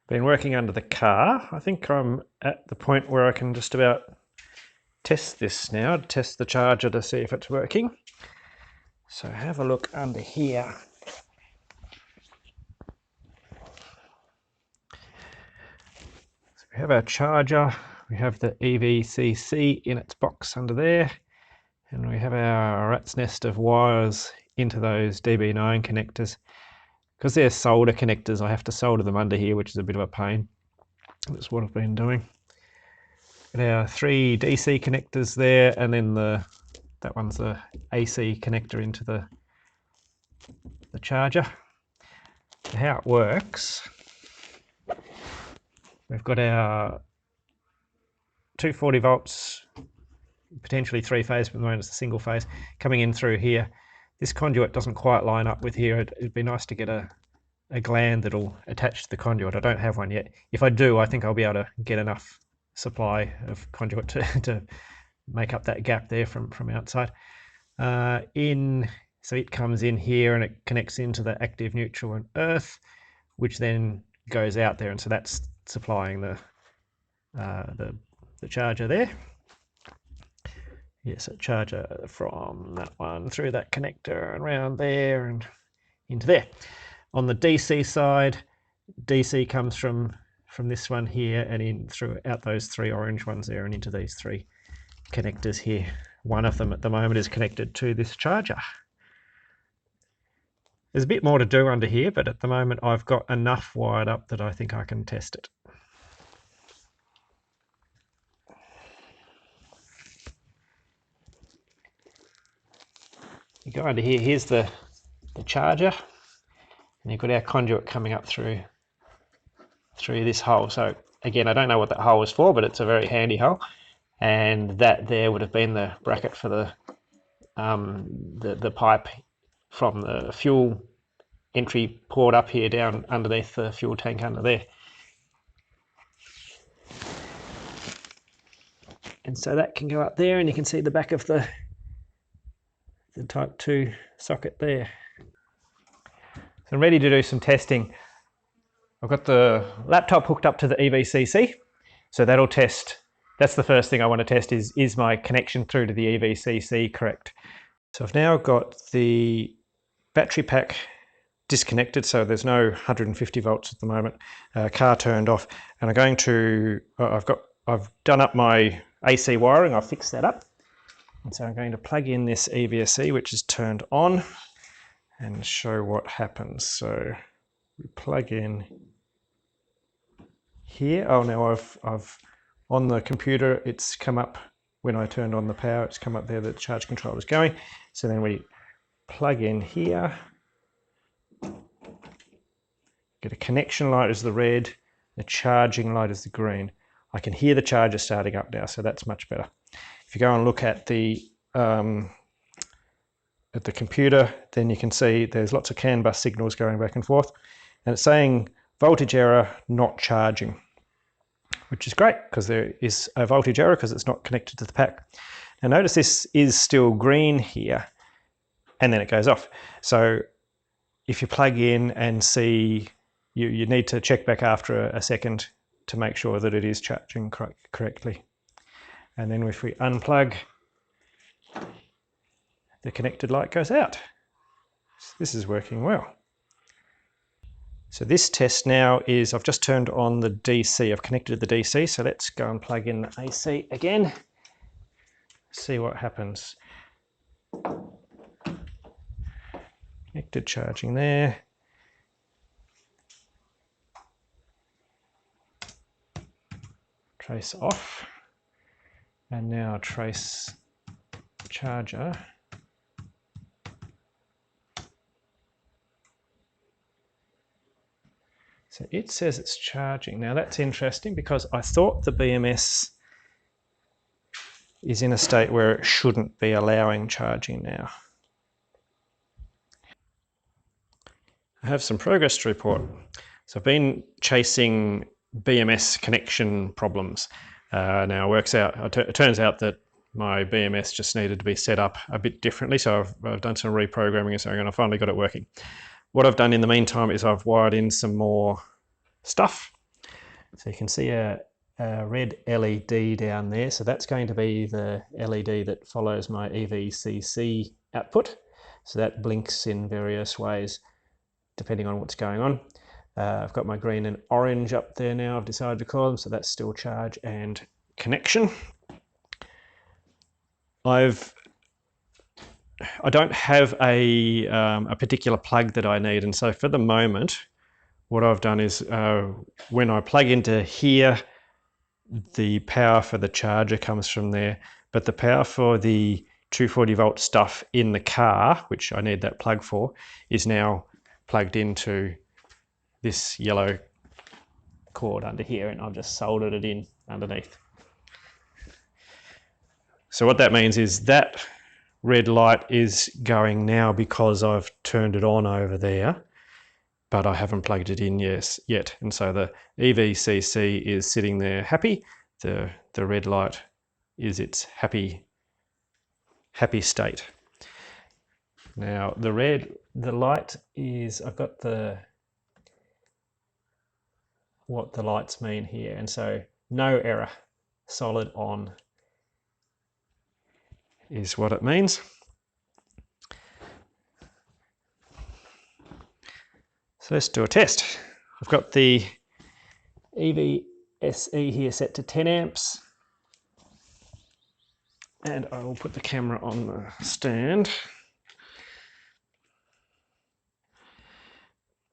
Been working under the car. I think I'm at the point where I can just about test this now, test the charger to see if it's working. So have a look under here. So we have our charger, we have the EVCC in its box under there, and we have our rat's nest of wires into those DB9 connectors. Because they're solder connectors, I have to solder them under here, which is a bit of a pain. That's what I've been doing. Got our 3 DC connectors there, and then that one's the AC connector into the charger. So how it works, we've got our 240 volts, potentially 3-phase, but at the moment it's a single phase, coming in through here. This conduit doesn't quite line up with here. It'd be nice to get a gland that'll attach to the conduit. I don't have one yet. If I do, I think I'll be able to get enough supply of conduit to make up that gap there from outside. So it comes in here and it connects into the active, neutral and earth, which then goes out there, and so that's supplying the charger there. Yes, a charger from that one through that connector and around there and into there. On the DC side, DC comes from this one here and in through out those 3 orange ones there and into these 3 connectors here. One of them at the moment is connected to this charger. There's a bit more to do under here, but at the moment I've got enough wired up that I think I can test it. You go under here, here's the charger, and you've got our conduit coming up through this hole. So again, I don't know what that hole is for, but it's a very handy hole. And that there would have been the bracket for the pipe from the fuel entry poured up here down underneath the fuel tank under there. And so that can go up there, and you can see the back of the type 2 socket there. So I'm ready to do some testing. I've got the laptop hooked up to the EVCC, so that'll test. That's the first thing I want to test is my connection through to the EVCC correct. So I've now got the battery pack disconnected, so there's no 150 volts at the moment. Car turned off, and I'm going to. I've done up my AC wiring. I've fixed that up, and so I'm going to plug in this EVSC, which is turned on, and show what happens. So we plug in here. Oh, now I've on the computer, it's come up when I turned on the power. It's come up there that the charge controller is going. So then we plug in here. Get a connection light as the red. The charging light is the green. I can hear the charger starting up now, so that's much better. If you go and look at the computer, then you can see there's lots of CAN bus signals going back and forth, and it's saying voltage error, not charging, which is great because there is a voltage error because it's not connected to the pack. Now notice this is still green here, and then it goes off. So if you plug in and see, you need to check back after a second to make sure that it is charging correctly. And then if we unplug, the connected light goes out. This is working well. So this test now is, I've just turned on the DC, I've connected the DC, so let's go and plug in the AC again, see what happens. Connected charging there. Trace off, and now trace charger. So it says it's charging. Now that's interesting because I thought the BMS is in a state where it shouldn't be allowing charging now. I have some progress to report. So I've been chasing BMS connection problems. Now it turns out that my BMS just needed to be set up a bit differently, so I've done some reprogramming and I finally got it working. What I've done in the meantime is I've wired in some more stuff. So you can see a red LED down there. So that's going to be the LED that follows my EVCC output. So that blinks in various ways depending on what's going on. I've got my green and orange up there now, I've decided to call them, so that's still charge and connection. I don't have a particular plug that I need, and so for the moment what I've done is when I plug into here, the power for the charger comes from there, but the power for the 240 volt stuff in the car, which I need that plug for, is now plugged into this yellow cord under here, and I've just soldered it in underneath. So what that means is that red light is going now because I've turned it on over there, but I haven't plugged it in yet. And so the EVCC is sitting there happy. The red light is its happy state. Now the light is, I've got what the lights mean here, and so no error, solid on is what it means. So let's do a test. I've got the EVSE here set to 10 amps, and I will put the camera on the stand.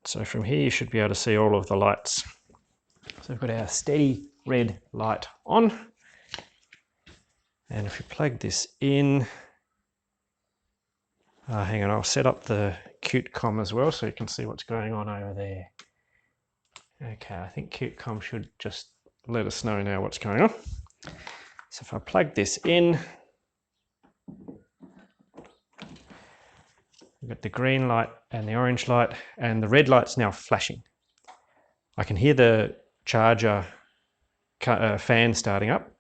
So from here you should be able to see all of the lights. So we've got our steady red light on, and if we plug this in, hang on, I'll set up the CuteCom as well so you can see what's going on over there. Okay, I think CuteCom should just let us know now what's going on. So if I plug this in, we've got the green light and the orange light, and the red light's now flashing. I can hear the charger fan starting up.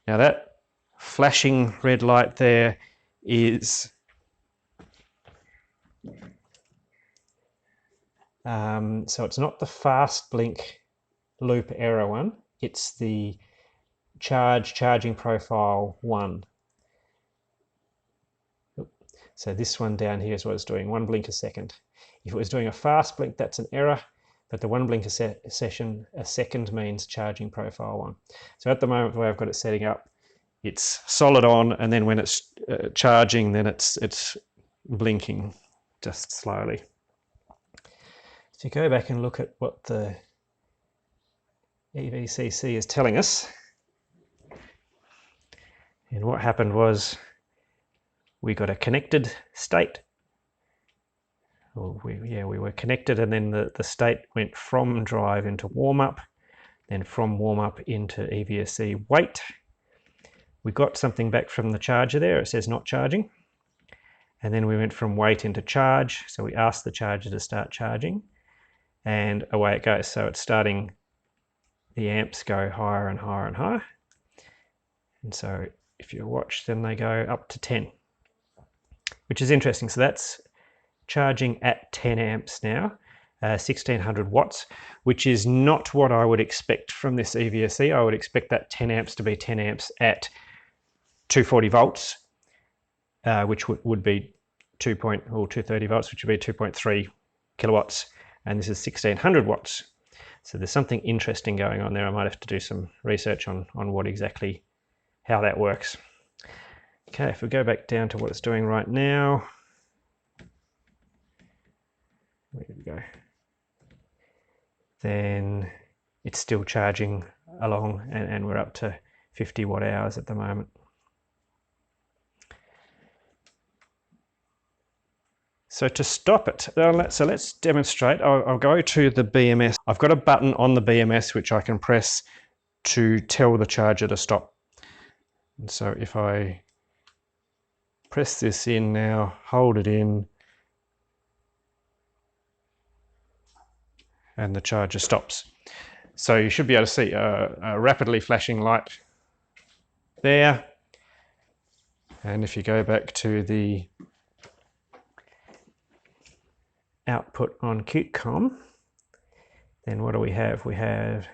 Now that flashing red light there is so it's not the fast blink loop error one, it's the charging profile one. So this one down here is what it's doing, 1 blink a second. If it was doing a fast blink, that's an error, but the 1 blink a second means charging profile 1. So at the moment, the way I've got it setting up, it's solid on, and then when it's charging, then it's blinking just slowly. If you go back and look at what the EVCC is telling us, and what happened was we got a connected state. We were connected, and then the state went from drive into warm-up, then from warm-up into EVSC wait. We got something back from the charger there, it says not charging. And then we went from wait into charge, so we asked the charger to start charging, and away it goes. So it's starting, the amps go higher and higher and higher. And so if you watch, then they go up to 10, which is interesting. So that's charging at 10 amps now, 1600 watts, which is not what I would expect from this EVSE. I would expect that 10 amps to be 10 amps at 240 volts, which would be 230 volts, which would be 2.3 kilowatts, and this is 1600 watts. So there's something interesting going on there. I might have to do some research on what exactly, how that works. Okay, if we go back down to what it's doing right now, where did we go? Then it's still charging along, and we're up to 50 watt hours at the moment. So to stop it, so let's demonstrate. I'll go to the BMS. I've got a button on the BMS which I can press to tell the charger to stop. And so if I press this in now, hold it in, and the charger stops. So you should be able to see a rapidly flashing light there. And if you go back to the output on CuteCom, then what do we have? We have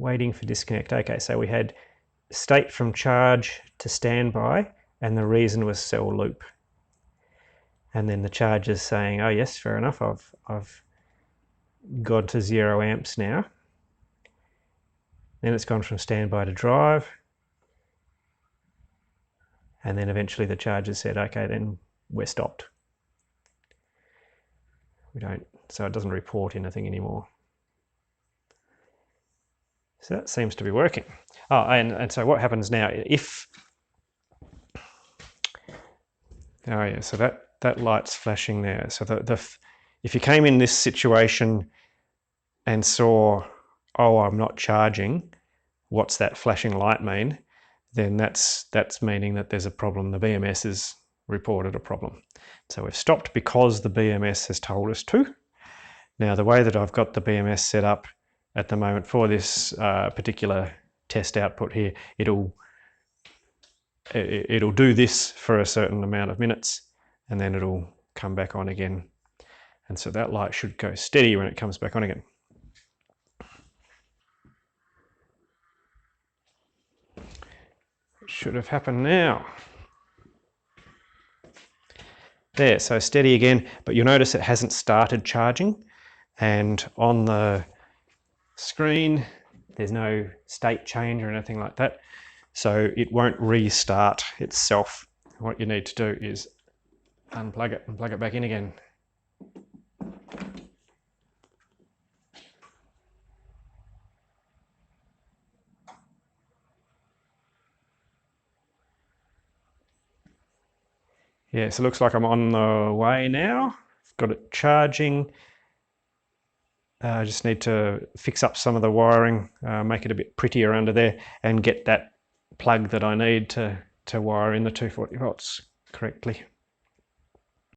waiting for disconnect. Okay, so we had state from charge to standby, and the reason was cell loop. And then the charge is saying, oh yes, fair enough, I've gone to 0 amps now. Then it's gone from standby to drive. And then eventually the charger said, okay, then we're stopped. So it doesn't report anything anymore. So that seems to be working. Oh, and so what happens now, oh yeah, so that light's flashing there. So if you came in this situation and saw, oh, I'm not charging, what's that flashing light mean? Then that's meaning that there's a problem. The BMS has reported a problem. So we've stopped because the BMS has told us to. Now the way that I've got the BMS set up at the moment for this particular test output here, it'll do this for a certain amount of minutes and then it'll come back on again. And so that light should go steady when it comes back on again. It should have happened now. There, so steady again, but you'll notice it hasn't started charging, and on the screen there's no state change or anything like that, so it won't restart itself. What you need to do is unplug it and plug it back in again. Yeah, so it looks like I'm on the way now. I've got it charging. I just need to fix up some of the wiring, make it a bit prettier under there, and get that plug that I need to wire in the 240 volts correctly.